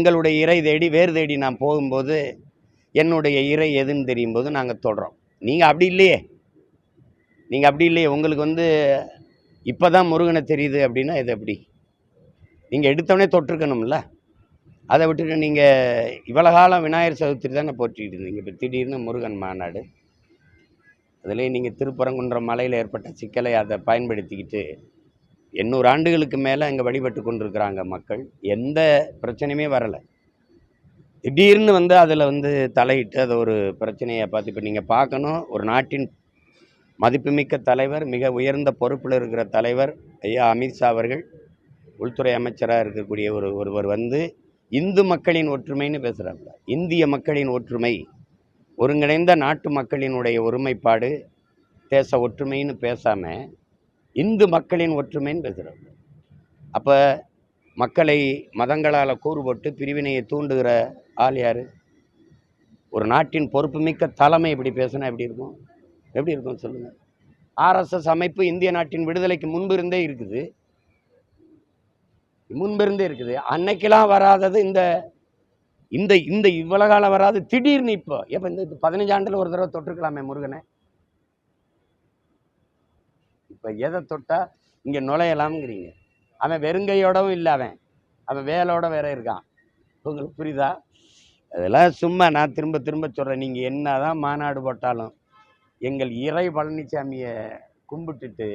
எங்களுடைய இறை தேடி வேறு தேடி நான் போகும்போது என்னுடைய இறை எதுன்னு தெரியும் போது நாங்கள் தொடறோம். நீங்கள் அப்படி இல்லையே, உங்களுக்கு இப்போ தான் முருகனை தெரியுது அப்படின்னா இது எப்படி? நீங்கள் எடுத்தவொடனே தொட்டிருக்கணும்ல. அதை விட்டுட்டு நீங்கள் இவ்வளோ காலம் விநாயகர் சதுர்த்தி தானே போற்றிட்டு இருந்தீங்க. இப்போ திடீர்னு முருகன் மாநாடு, அதுலேயும் நீங்கள் திருப்பரங்குன்றம் மலையில் ஏற்பட்ட சிக்கலை அதை பயன்படுத்திக்கிட்டு 800 ஆண்டுகளுக்கு மேலே அங்கே வழிபட்டு கொண்டிருக்கிறாங்க மக்கள். எந்த பிரச்சனையுமே வரலை. திடீர்னு அதில் தலையிட்டு அதை ஒரு பிரச்சனையை பார்த்து இப்போ நீங்கள் பார்க்கணும். ஒரு நாட்டின் மதிப்புமிக்க தலைவர், மிக உயர்ந்த பொறுப்பில் இருக்கிற தலைவர் ஐயா அமித்ஷா அவர்கள், உள்துறை அமைச்சராக இருக்கக்கூடிய ஒருவர் இந்து மக்களின் ஒற்றுமைன்னு பேசுகிறாங்க. இந்திய மக்களின் ஒற்றுமை, ஒருங்கிணைந்த நாட்டு மக்களினுடைய ஒருமைப்பாடு, தேச ஒற்றுமைன்னு பேசாமல் இந்து மக்களின் ஒற்றுமைன்னு பேசுகிறாங்க. அப்போ மக்களை மதங்களால் கூறு போட்டு பிரிவினையை தூண்டுகிற ஆள் யார்? ஒரு நாட்டின் பொறுப்புமிக்க தலைமை இப்படி பேசினா எப்படி இருக்கும் சொல்லுங்கள். RSS அமைப்பு இந்திய நாட்டின் விடுதலைக்கு முன்பிருந்தே இருக்குது. அன்னைக்கெல்லாம் வராதது இந்த இந்த இந்த இவ்வளோ காலம் வராது, திடீர்னு இப்போ எப்போ இந்த 15 ஆண்டில் ஒரு தடவை தொட்டிருக்கலாமே முருகனை. இப்போ எதை தொட்டால் இங்கே நுழையலாம்ங்கிறீங்க. அவன் வெறுங்கையோடவும் இல்லை, அவன் வேலோட வேற இருக்கான். உங்களுக்கு புரியுதா? அதெல்லாம் சும்மா நான் திரும்ப சொல்கிறேன். நீங்கள் என்ன தான் மாநாடு போட்டாலும் எங்கள் இறை பழனிசாமியை கும்பிட்டுட்டு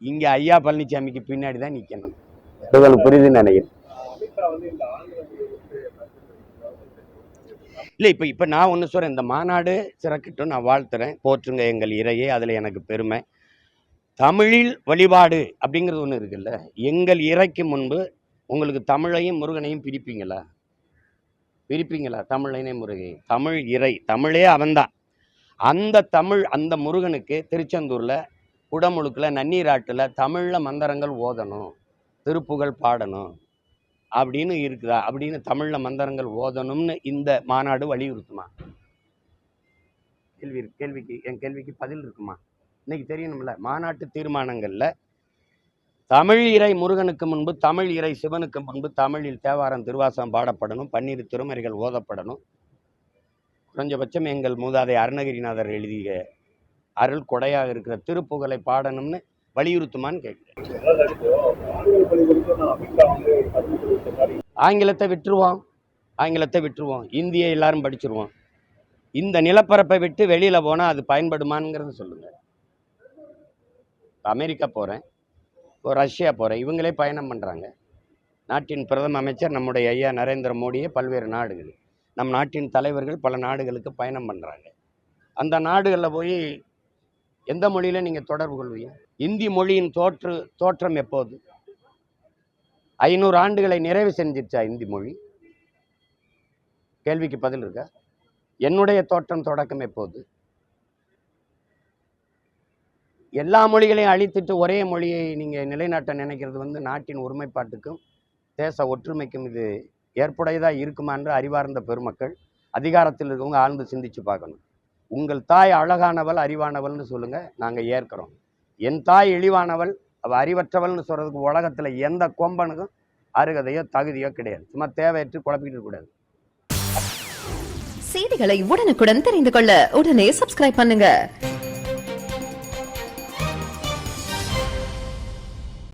இங்கே ஐயா பழனிசாமிக்கு பின்னாடி தான் நிற்கணும். உங்களுக்கு புரியுதுன்னு நினைக்கிறேன். இல்லை, இப்போ நான் ஒன்று சொல்கிறேன். இந்த மாநாடு சிறக்கட்டும், நான் வாழ்த்துறேன். போற்றுங்க எங்கள் இறையே, அதில் எனக்கு பெருமை. தமிழில் வழிபாடு அப்படிங்கிறது ஒன்று இருக்குல்ல. எங்கள் இறைக்கு முன்பு உங்களுக்கு தமிழையும் முருகனையும் பிரிப்பீங்களா? தமிழையும் முருகையும். தமிழ் இறை, தமிழே அவன்தான். அந்த தமிழ், அந்த முருகனுக்கு திருச்செந்தூரில் குடமுழுக்கில் நன்னீராட்டில் தமிழில் மந்திரங்கள் ஓதணும், திருப்புகழ் பாடணும் அப்படின்னு இருக்குதா? அப்படின்னு தமிழில் மந்திரங்கள் ஓதணும்னு இந்த மாநாடு வலியுறுத்துமா? என் கேள்விக்கு பதில் இருக்குமா? இன்னைக்கு தெரியணும்ல. மாநாட்டு தீர்மானங்களில் தமிழ் இறை முருகனுக்கு முன்பு, தமிழ் இறை சிவனுக்கு முன்பு தமிழில் தேவாரம் திருவாசகம் பாடப்படணும், 12 திருமறைகள் ஓதப்படணும், குறைஞ்சபட்சம் எங்கள் மூதாதை அருணகிரிநாதர் எழுதிய அருள் கொடையாக இருக்கிற திருப்புகழை பாடணும்னு வலியுறுத்துமான்னு கேட்குறேன். ஆங்கிலத்தை விட்டுருவோம், இந்தியை எல்லாரும் படிச்சிருவோம். இந்த நிலப்பரப்பை விட்டு வெளியில் போனால் அது பயன்படுமாங்கிறது சொல்லுங்கள். அமெரிக்கா போகிறேன், இப்போ ரஷ்யா போகிறேன், இவங்களே பயணம் பண்ணுறாங்க. நாட்டின் பிரதம அமைச்சர் நம்முடைய ஐயா நரேந்திர மோடியே பல்வேறு நாடுகள், நம் நாட்டின் தலைவர்கள் பல நாடுகளுக்கு பயணம் பண்ணுறாங்க. அந்த நாடுகளில் போய் எந்த மொழியில் நீங்கள் தொடர்பு கொள்வீங்க? இந்தி மொழியின் தோற்றம் எப்போது? 500 ஆண்டுகளை நிறைவு செஞ்சிருச்சா இந்தி மொழி? கேள்விக்கு பதில் இருக்கா? என்னுடைய தோற்றம் தொடக்கம் எப்போது? எல்லா மொழிகளையும் அழித்துட்டு ஒரே மொழியை நீங்கள் நிலைநாட்ட நினைக்கிறது நாட்டின் ஒருமைப்பாட்டுக்கும் தேச ஒற்றுமைக்கும் இது ஏற்புடையதாக இருக்குமான்ற அறிவார்ந்த பெருமக்கள், அதிகாரத்தில் இருக்கவங்க ஆழ்ந்து சிந்திச்சு பார்க்கணும். உங்கள் தாய் அழகானவள் அறிவானவள்னு சொல்லுங்கள், நாங்கள் ஏற்கிறோம். என் தாய் இழிவானவள், அவள் அறிவற்றவள்னு சொல்கிறதுக்கு உலகத்தில் எந்த கொம்பனுக்கும் அருகதையோ தகுதியோ கிடையாது. சும்மா தேவையற்று குழப்பிக்கிட்டு கூடாது. செய்திகளை உடனுக்குடன் தெரிந்து கொள்ள உடனே சப்ஸ்கிரைப் பண்ணுங்க.